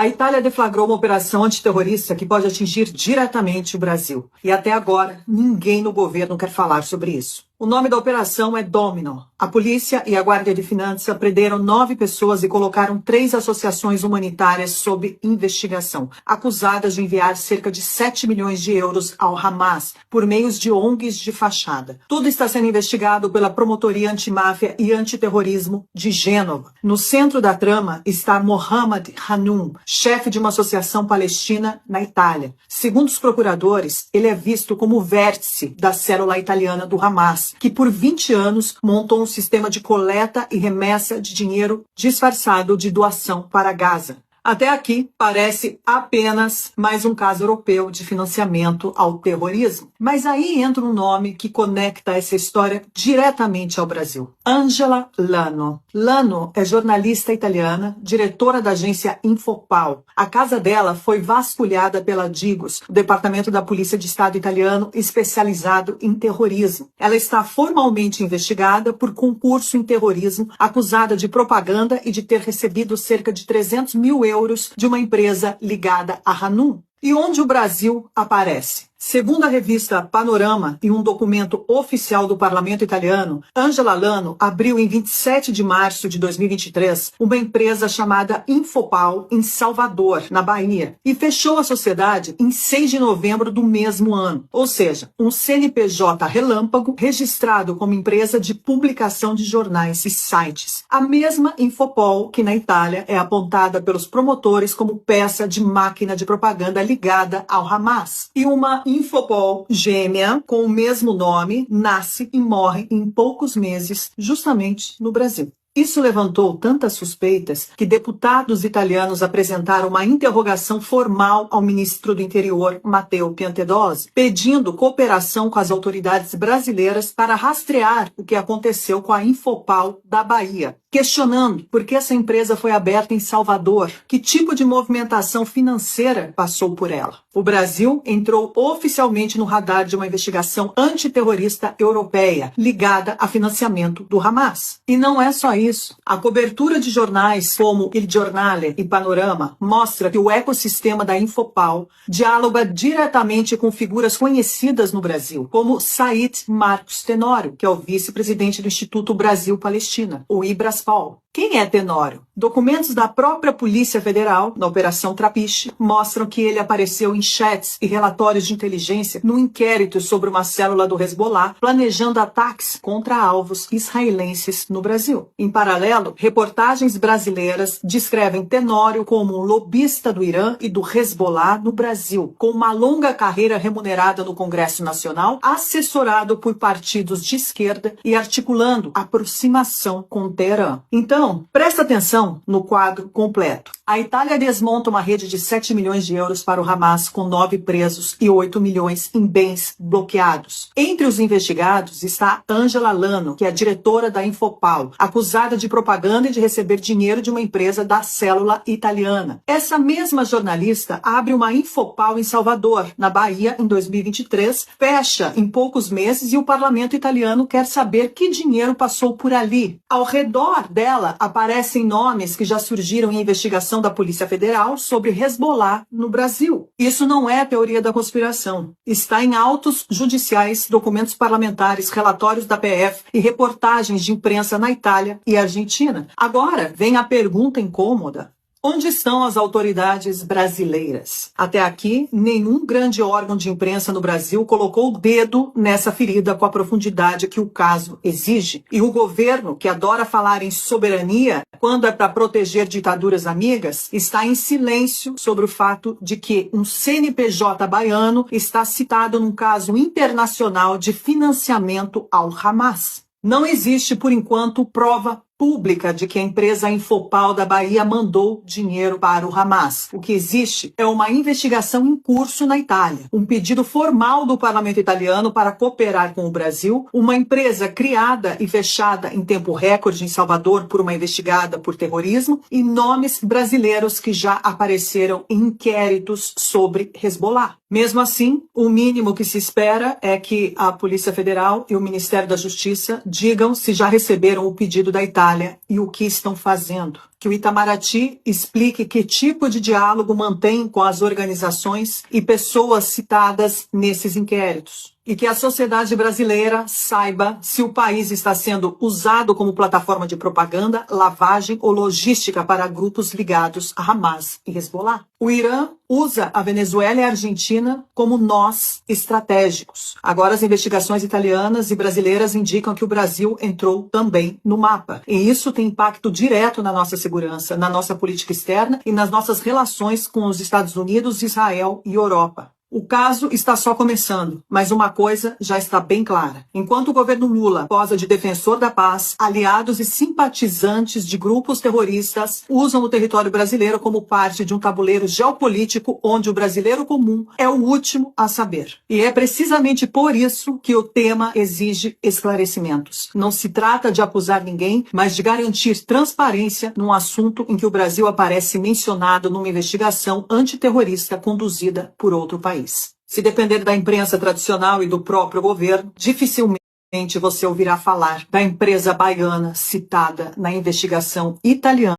A Itália deflagrou uma operação antiterrorista que pode atingir diretamente o Brasil. E até agora, ninguém no governo quer falar sobre isso. O nome da operação é Domino. A polícia e a Guarda de Finança prenderam 9 pessoas e colocaram 3 associações humanitárias sob investigação, acusadas de enviar cerca de 7 milhões de euros ao Hamas por meios de ONGs de fachada. Tudo está sendo investigado pela Promotoria Antimáfia e Antiterrorismo de Gênova. No centro da trama está Mohamed Hanoum, chefe de uma associação palestina na Itália. Segundo os procuradores, ele é visto como o vértice da célula italiana do Hamas, que por 20 anos montou um sistema de coleta e remessa de dinheiro disfarçado de doação para Gaza. Até aqui, parece apenas mais um caso europeu de financiamento ao terrorismo. Mas aí entra um nome que conecta essa história diretamente ao Brasil. Angela Lano. Lano é jornalista italiana, diretora da agência Infopal. A casa dela foi vasculhada pela Digos, o Departamento da Polícia de Estado italiano especializado em terrorismo. Ela está formalmente investigada por concurso em terrorismo, acusada de propaganda e de ter recebido cerca de 300 mil euros de uma empresa ligada a Hanoum. E onde o Brasil aparece? Segundo a revista Panorama e um documento oficial do Parlamento italiano, Angela Lano abriu em 27 de março de 2023 uma empresa chamada Infopal em Salvador, na Bahia, e fechou a sociedade em 6 de novembro do mesmo ano. Ou seja, um CNPJ relâmpago registrado como empresa de publicação de jornais e sites. A mesma Infopal que na Itália é apontada pelos promotores como peça de máquina de propaganda ligada ao Hamas. E uma Infopol gêmea com o mesmo nome nasce e morre em poucos meses, justamente no Brasil. Isso levantou tantas suspeitas que deputados italianos apresentaram uma interrogação formal ao ministro do Interior, Matteo Piantedosi, pedindo cooperação com as autoridades brasileiras para rastrear o que aconteceu com a Infopal da Bahia, questionando por que essa empresa foi aberta em Salvador, que tipo de movimentação financeira passou por ela. O Brasil entrou oficialmente no radar de uma investigação antiterrorista europeia ligada a financiamento do Hamas. E não é só isso. A cobertura de jornais como Il Giornale e Panorama mostra que o ecossistema da Infopal dialoga diretamente com figuras conhecidas no Brasil, como Said Marcos Tenório, que é o vice-presidente do Instituto Brasil-Palestina, o IBRASPAL. Quem é Tenório? Documentos da própria Polícia Federal, na Operação Trapiche, mostram que ele apareceu em chats e relatórios de inteligência no inquérito sobre uma célula do Hezbollah planejando ataques contra alvos israelenses no Brasil. Em paralelo, reportagens brasileiras descrevem Tenório como um lobista do Irã e do Hezbollah no Brasil, com uma longa carreira remunerada no Congresso Nacional, assessorado por partidos de esquerda e articulando aproximação com Teherã. Então, presta atenção no quadro completo. A Itália desmonta uma rede de 7 milhões de euros para o Hamas, com 9 presos e 8 milhões em bens bloqueados. Entre os investigados está Angela Lano, que é a diretora da Infopal, acusada de propaganda e de receber dinheiro de uma empresa da célula italiana. Essa mesma jornalista abre uma Infopal em Salvador, na Bahia, em 2023, fecha em poucos meses e o parlamento italiano quer saber que dinheiro passou por ali. Ao redor dela aparecem nomes que já surgiram em investigação da Polícia Federal sobre Hezbollah no Brasil. Isso não é teoria da conspiração. Está em autos judiciais, documentos parlamentares, relatórios da PF e reportagens de imprensa na Itália e Argentina. Agora vem a pergunta incômoda. Onde estão as autoridades brasileiras? Até aqui, nenhum grande órgão de imprensa no Brasil colocou o dedo nessa ferida com a profundidade que o caso exige. E o governo, que adora falar em soberania, quando é para proteger ditaduras amigas, está em silêncio sobre o fato de que um CNPJ baiano está citado num caso internacional de financiamento ao Hamas. Não existe, por enquanto, prova pública de que a empresa Infopal da Bahia mandou dinheiro para o Hamas. O que existe é uma investigação em curso na Itália, um pedido formal do parlamento italiano para cooperar com o Brasil, uma empresa criada e fechada em tempo recorde em Salvador por uma investigada por terrorismo e nomes brasileiros que já apareceram em inquéritos sobre Hezbollah. Mesmo assim, o mínimo que se espera é que a Polícia Federal e o Ministério da Justiça digam se já receberam o pedido da Itália e o que estão fazendo. que o Itamaraty explique que tipo de diálogo mantém com as organizações e pessoas citadas nesses inquéritos. E que a sociedade brasileira saiba se o país está sendo usado como plataforma de propaganda, lavagem ou logística para grupos ligados a Hamas e Hezbollah. O Irã usa a Venezuela e a Argentina como nós estratégicos. Agora as investigações italianas e brasileiras indicam que o Brasil entrou também no mapa. E isso tem impacto direto na nossa segurança, na nossa política externa e nas nossas relações com os Estados Unidos, Israel e Europa. O caso está só começando, mas uma coisa já está bem clara. Enquanto o governo Lula posa de defensor da paz, aliados e simpatizantes de grupos terroristas usam o território brasileiro como parte de um tabuleiro geopolítico onde o brasileiro comum é o último a saber. E é precisamente por isso que o tema exige esclarecimentos. Não se trata de acusar ninguém, mas de garantir transparência num assunto em que o Brasil aparece mencionado numa investigação antiterrorista conduzida por outro país. Se depender da imprensa tradicional e do próprio governo, dificilmente você ouvirá falar da empresa baiana citada na investigação italiana